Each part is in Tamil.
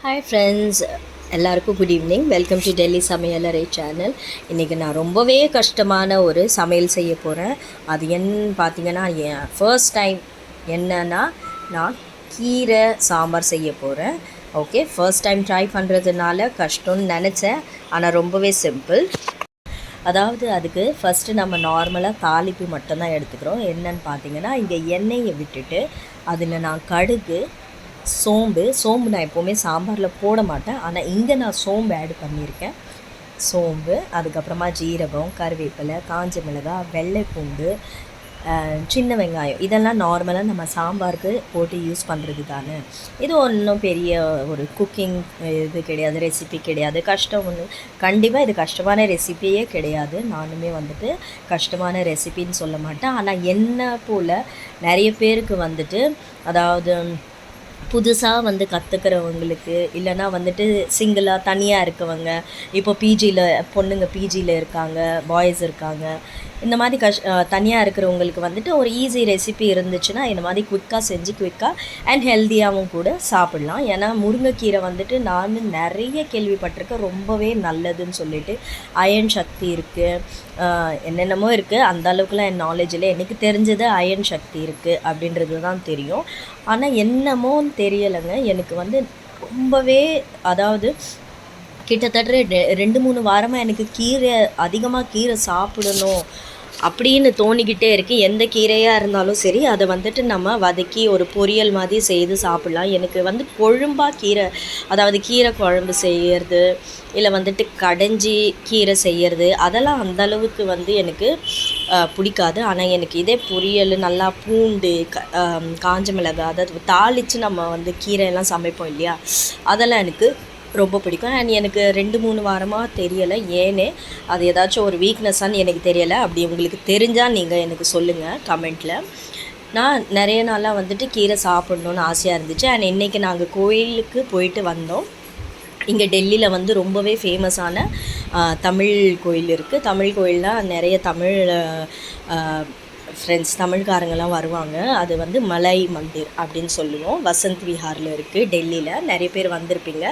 ஹாய் ஃப்ரெண்ட்ஸ், எல்லாருக்கும் good evening. Welcome to Delhi சமையலறை சேனல். இன்றைக்கி நான் ரொம்பவே கஷ்டமான ஒரு சமையல் செய்ய போகிறேன். அது என்னன்னு பார்த்தீங்கன்னா, என் ஃபர்ஸ்ட் டைம் என்னன்னா நான் கீரை சாம்பார் செய்ய போகிறேன். ஓகே, ஃபர்ஸ்ட் டைம் ட்ரை பண்ணுறதுனால கஷ்டம்னு நினச்சேன், ஆனால் ரொம்பவே சிம்பிள். அதாவது அதுக்கு ஃபஸ்ட்டு நம்ம நார்மலாக தாளிப்பு மட்டும்தான் எடுத்துக்கிறோம். என்னன்னு பார்த்தீங்கன்னா, இங்கே எண்ணெயை விட்டுட்டு அதில் நான் கடுகு, சோம்பு நான் எப்போவுமே சாம்பாரில் போட மாட்டேன், ஆனால் இங்கே நான் சோம்பு ஆட் பண்ணியிருக்கேன். சோம்பு, அதுக்கப்புறமா ஜீரகம், கருவேப்பிலை, காஞ்ச மிளகாய், வெள்ளைப்பூண்டு, சின்ன வெங்காயம், இதெல்லாம் நார்மலாக நம்ம சாம்பாருக்கு போட்டு யூஸ் பண்ணுறது தானே. இது ஒன்றும் பெரிய ஒரு குக்கிங் இது கிடையாது, ரெசிபி கிடையாது, கஷ்டம் ஒன்று. கண்டிப்பாக இது கஷ்டமான ரெசிபியே கிடையாது. நானுமே வந்துட்டு கஷ்டமான ரெசிபின்னு சொல்ல மாட்டேன். ஆனால் என்ன போல் நிறைய பேருக்கு வந்துட்டு, அதாவது புதுசாக வந்து கற்றுக்கிறவங்களுக்கு, இல்லைனா வந்துட்டு சிங்கிளாக தனியாக இருக்கவங்க, இப்போ பிஜியில் பொண்ணுங்க பிஜியில் இருக்காங்க, பாய்ஸ் இருக்காங்க, இந்த மாதிரி தனியாக இருக்கிறவங்களுக்கு வந்துட்டு ஒரு ஈஸி ரெசிபி இருந்துச்சுன்னா இந்த மாதிரி குயிக்காக செஞ்சு குயிக்காக அண்ட் ஹெல்த்தியாகவும் கூட சாப்பிட்லாம். ஏன்னா முருங்கைக்கீரை வந்துட்டு நான் நிறைய கேள்விப்பட்டிருக்கேன், ரொம்பவே நல்லதுன்னு சொல்லிட்டு. அயன் சக்தி இருக்குது, என்னென்னமோ இருக்குது, அந்த அளவுக்குலாம் என் நாலேஜில் எனக்கு தெரிஞ்சது அயன் சக்தி இருக்குது அப்படின்றது தான் தெரியும். ஆனால் என்னமோன்னு தெரியலைங்க, எனக்கு வந்து ரொம்பவே, அதாவது கிட்டத்தட்ட 2-3 வாரமாக எனக்கு அதிகமாக கீரை சாப்பிடணும் அப்படின்னு தோணிக்கிட்டே இருக்குது. எந்த கீரையாக இருந்தாலும் சரி, அதை வந்துட்டு நம்ம வதக்கி ஒரு பொரியல் மாதிரி செய்து சாப்பிட்லாம். எனக்கு வந்து கொழும்பாக கீரை, அதாவது கீரை குழம்பு செய்கிறது, இல்லை வந்துட்டு கடைஞ்சி கீரை செய்கிறது, அதெல்லாம் அந்தளவுக்கு வந்து எனக்கு பிடிக்காது. ஆனால் எனக்கு இதே பொரியல், நல்லா பூண்டு, காஞ்ச மிளகாய், அதாவது தாளித்து நம்ம வந்து கீரையெல்லாம் சமைப்போம் இல்லையா, அதெல்லாம் எனக்கு ரொம்ப பிடிக்கும். அண்ட் எனக்கு 2-3 வாரமாக தெரியலை ஏன்னே, அது ஏதாச்சும் ஒரு வீக்னஸ்ஸான்னு எனக்கு தெரியலை. அப்படி உங்களுக்கு தெரிஞ்சால் நீங்கள் எனக்கு சொல்லுங்கள் கமெண்ட்டில். நான் நிறைய நாளாக வந்துட்டு கீரை சாப்பிட்ணுன்னு ஆசையாக இருந்துச்சு. அண்ட் இன்றைக்கி நாங்கள் கோயிலுக்கு போயிட்டு வந்தோம். இங்கே டெல்லியில் வந்து ரொம்பவே ஃபேமஸான தமிழ் கோயில் இருக்குது. தமிழ் கோயில்னால் நிறைய தமிழ் ஃப்ரெண்ட்ஸ், தமிழ்காரங்கெல்லாம் வருவாங்க. அது வந்து மலை மந்திர் அப்படின்னு சொல்லுவோம். வசந்த் விஹாரில் இருக்குது, டெல்லியில். நிறைய பேர் வந்திருப்பீங்க.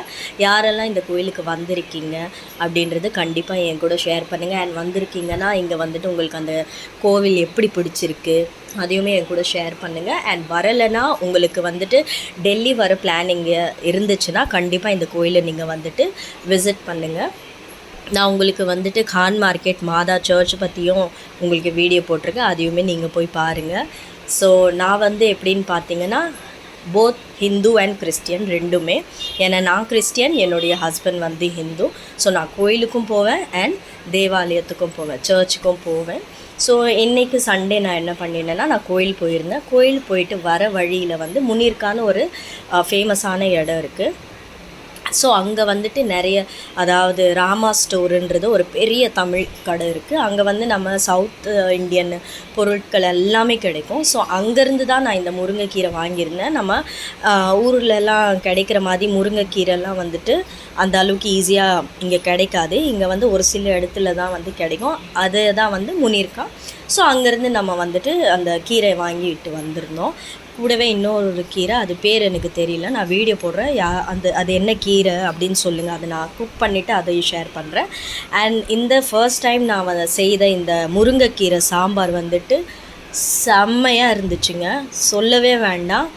யாரெல்லாம் இந்த கோயிலுக்கு வந்திருக்கீங்க அப்படின்றது கண்டிப்பாக என் கூட ஷேர் பண்ணுங்கள். அண்ட் வந்திருக்கீங்கன்னா இங்கே வந்துட்டு உங்களுக்கு அந்த கோவில் எப்படி பிடிச்சிருக்கு அதையுமே என் கூட ஷேர் பண்ணுங்கள். அண்ட் வரலைன்னா, உங்களுக்கு வந்துட்டு டெல்லி வர பிளானிங் இருந்துச்சுன்னா கண்டிப்பாக இந்த கோயிலை நீங்கள் வந்துட்டு விசிட் பண்ணுங்கள். நான் உங்களுக்கு வந்துட்டு கான் மார்க்கெட், மாதா சர்ச் பற்றியும் உங்களுக்கு வீடியோ போட்டிருக்கேன், அதையுமே நீங்கள் போய் பாருங்கள். ஸோ நான் வந்து எப்படின்னு பார்த்தீங்கன்னா, போத் ஹிந்து அண்ட் கிறிஸ்டியன் ரெண்டுமே. ஏன்னா நான் கிறிஸ்டியன், என்னுடைய ஹஸ்பண்ட் வந்து ஹிந்து. ஸோ நான் கோயிலுக்கும் போவேன் அண்ட் தேவாலயத்துக்கும் போவேன், சர்ச்சுக்கும் போவேன். ஸோ இன்றைக்கி சண்டே நான் என்ன பண்ணினேன்னா, நான் கோயில் போயிருந்தேன். கோயில் போயிட்டு வர வழியில் வந்து முனீர்கான்னு ஒரு ஃபேமஸான இடம் இருக்குது. ஸோ அங்கே வந்துட்டு நிறைய, அதாவது ராமா ஸ்டோருன்றது ஒரு பெரிய தமிழ் கடை இருக்குது. அங்கே வந்து நம்ம சவுத் இண்டியன் பொருட்கள் எல்லாமே கிடைக்கும். ஸோ அங்கேருந்து தான் நான் இந்த முருங்கைக்கீரை வாங்கியிருந்தேன். நம்ம ஊர்லெலாம் கிடைக்கிற மாதிரி முருங்கைக்கீரைலாம் வந்துட்டு அந்த அளவுக்கு ஈஸியாக இங்கே கிடைக்காது. இங்கே வந்து ஒரு சில இடத்துல தான் வந்து கிடைக்கும். அது தான் வந்து முனீர்கா. ஸோ அங்கேருந்து நம்ம வந்துட்டு அந்த கீரை வாங்கிட்டு வந்திருந்தோம். கூடவே இன்னொரு கீரை, அது பேர் எனக்கு தெரியல, நான் வீடியோ போடுறேன். அது என்ன கீரை அப்படின்னு சொல்லுங்கள், அதை நான் குக் பண்ணிவிட்டு அதையும் ஷேர் பண்ணுறேன். அண்ட் இந்த ஃபர்ஸ்ட் டைம் நான் செய்த இந்த முருங்கைக்கீரை சாம்பார் வந்துட்டு செம்மையாக இருந்துச்சுங்க, சொல்லவே வேண்டாம்.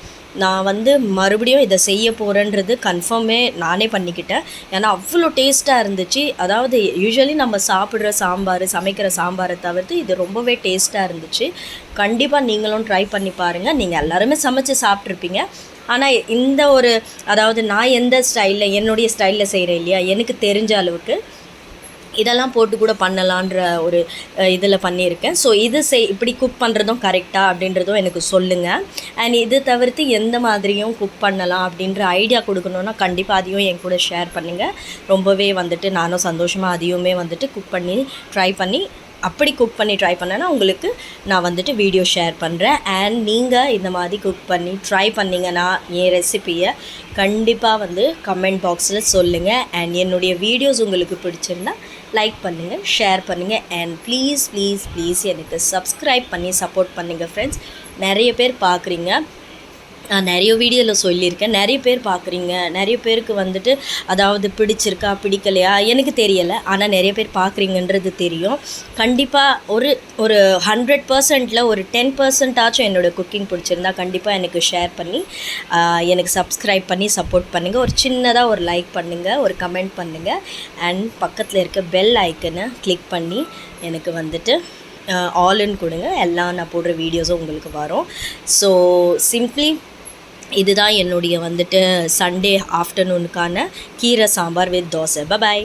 நான் வந்து மறுபடியும் இதை செய்ய போகிறேன்றது கன்ஃபார்மே நானே பண்ணிக்கிட்டேன். ஏன்னா அவ்வளோ டேஸ்ட்டாக இருந்துச்சு. அதாவது யூஸ்வலி நம்ம சாப்பிட்ற சாம்பார், சமைக்கிற சாம்பாரை தவிர்த்து இது ரொம்பவே டேஸ்ட்டாக இருந்துச்சு. கண்டிப்பாக நீங்களும் ட்ரை பண்ணி பாருங்கள். நீங்கள் எல்லாருமே சமைச்சு சாப்பிட்ருப்பீங்க. ஆனால் இந்த ஒரு, அதாவது நான் எந்த ஸ்டைலில், என்னுடைய ஸ்டைலில் செய்கிறேன் இல்லையா, எனக்கு தெரிஞ்ச அளவுக்கு இதெல்லாம் போட்டு கூட பண்ணலான்ற ஒரு இதில் பண்ணியிருக்கேன். ஸோ இது இப்படி குக் பண்ணுறதும் கரெக்டாக அப்படின்றதும் எனக்கு சொல்லுங்கள். அண்ட் இது தவிர்த்து எந்த மாதிரியும் குக் பண்ணலாம் அப்படின்ற ஐடியா கொடுக்கணுன்னா கண்டிப்பாக அதையும் என் கூட ஷேர் பண்ணுங்கள். ரொம்பவே வந்துட்டு நானும் சந்தோஷமாக அதையுமே வந்துட்டு குக் பண்ணி ட்ரை பண்ணி, அப்படி குக் பண்ணி ட்ரை பண்ணேன்னா உங்களுக்கு நான் வந்துட்டு வீடியோ ஷேர் பண்ணுறேன். அண்ட் நீங்கள் இந்த மாதிரி குக் பண்ணி ட்ரை பண்ணிங்கன்னா என் ரெசிப்பியை கண்டிப்பாக வந்து கமெண்ட் பாக்ஸில் சொல்லுங்கள். அண்ட் என்னுடைய வீடியோஸ் உங்களுக்கு பிடிச்சிருந்தா லைக் பண்ணுங்கள், ஷேர் பண்ணுங்கள். அண்ட் ப்ளீஸ் எனக்கு சப்ஸ்கிரைப் பண்ணி சப்போர்ட் பண்ணுங்கள் ஃப்ரெண்ட்ஸ். நிறைய பேர் பார்க்குறீங்க, நான் நிறைய வீடியோவில் சொல்லியிருக்கேன். நிறைய பேர் பார்க்குறீங்க, நிறைய பேருக்கு வந்துட்டு அதாவது பிடிச்சிருக்கா பிடிக்கலையா எனக்கு தெரியலை, ஆனால் நிறைய பேர் பார்க்குறீங்கன்றது தெரியும். கண்டிப்பாக ஒரு ஒரு 100%ல் ஒரு 10% ஆச்சும் என்னோடய குக்கிங் பிடிச்சிருந்தா கண்டிப்பாக எனக்கு ஷேர் பண்ணி எனக்கு சப்ஸ்கிரைப் பண்ணி சப்போர்ட் பண்ணுங்கள். ஒரு சின்னதாக ஒரு லைக் பண்ணுங்கள், ஒரு கமெண்ட் பண்ணுங்கள், அண்ட் பக்கத்தில் இருக்க பெல் ஐக்கனை கிளிக் பண்ணி எனக்கு வந்துட்டு ஆல்னு கொடுங்க. எல்லாம் நான் போடுற வீடியோஸும் உங்களுக்கு வரும். ஸோ சிம்ப்ளி இதுதான் என்னுடைய வந்துட்டு சண்டே ஆஃப்டர்நூனுக்கான கீரை சாம்பார் வித் தோசை. பாய்.